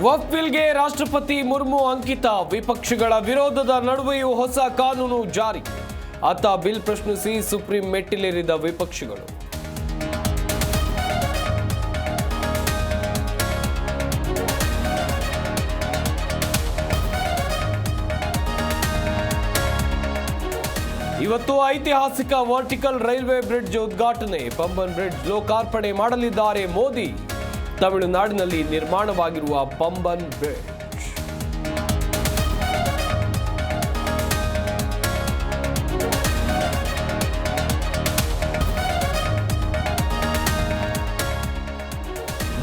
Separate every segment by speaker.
Speaker 1: ವಕ್ಫ್ ಬಿಲ್ಗೆ ರಾಷ್ಟ್ರಪತಿ ಮುರ್ಮು ಅಂಕಿತ. ವಿಪಕ್ಷಗಳ ವಿರೋಧದ ನಡುವೆಯೂ ಹೊಸ ಕಾನೂನು ಜಾರಿ. ಆತ ಬಿಲ್ ಪ್ರಶ್ನಿಸಿ ಸುಪ್ರೀಂ ಮೆಟ್ಟಿಲೇರಿದ ವಿಪಕ್ಷಗಳು. ಇವತ್ತು ಐತಿಹಾಸಿಕ ವರ್ಟಿಕಲ್ ರೈಲ್ವೆ ಬ್ರಿಡ್ಜ್ ಉದ್ಘಾಟನೆ. ಪಂಬನ್ ಬ್ರಿಡ್ಜ್ ಲೋಕಾರ್ಪಣೆ ಮಾಡಲಿದ್ದಾರೆ ಮೋದಿ. ತಮಿಳುನಾಡಿನಲ್ಲಿ ನಿರ್ಮಾಣವಾಗಿರುವ ಪಂಬನ್ ಬ್ರಿಡ್ಜ್.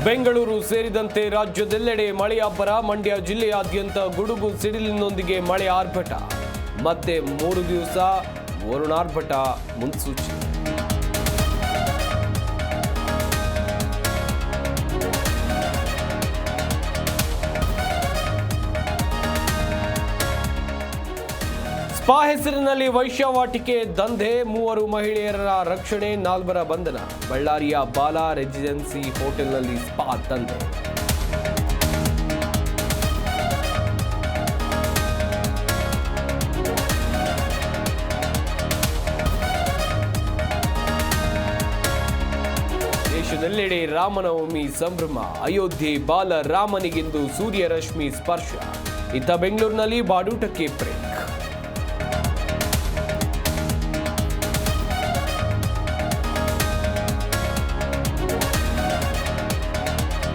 Speaker 1: ಬೆಂಗಳೂರು ಸೇರಿದಂತೆ ರಾಜ್ಯದೆಲ್ಲೆಡೆ ಮಳೆಯ ಅಬ್ಬರ. ಮಂಡ್ಯ ಜಿಲ್ಲೆಯಾದ್ಯಂತ ಗುಡುಗು ಸಿಡಿಲಿನೊಂದಿಗೆ ಮಳೆ ಆರ್ಭಟ. ಮತ್ತೆ 3 ದಿವಸ ವರುಣಾರ್ಭಟ ಮುನ್ಸೂಚನೆ. ಸ್ಪಾ ಹೆಸರಿನಲ್ಲಿ ವೈಶ್ಯವಾಟಿಕೆ ದಂಧೆ. 3 ಮಹಿಳೆಯರ ರಕ್ಷಣೆ, 4 ಬಂಧನ. ಬಳ್ಳಾರಿಯ ಬಾಲಾ ರೆಸಿಡೆನ್ಸಿ ಹೋಟೆಲ್ನಲ್ಲಿ ಸ್ಪಾ ದಂಧೆ. ದೇಶದೆಲ್ಲೆಡೆ ರಾಮನವಮಿ ಸಂಭ್ರಮ. ಅಯೋಧ್ಯೆ ಬಾಲ ರಾಮನಿಗೆಂದು ಸೂರ್ಯರಶ್ಮಿ ಸ್ಪರ್ಶ. ಇತ್ತ ಬೆಂಗಳೂರಿನಲ್ಲಿ ಬಾಡೂಟಕ್ಕೆ ಬ್ರೇಕ್.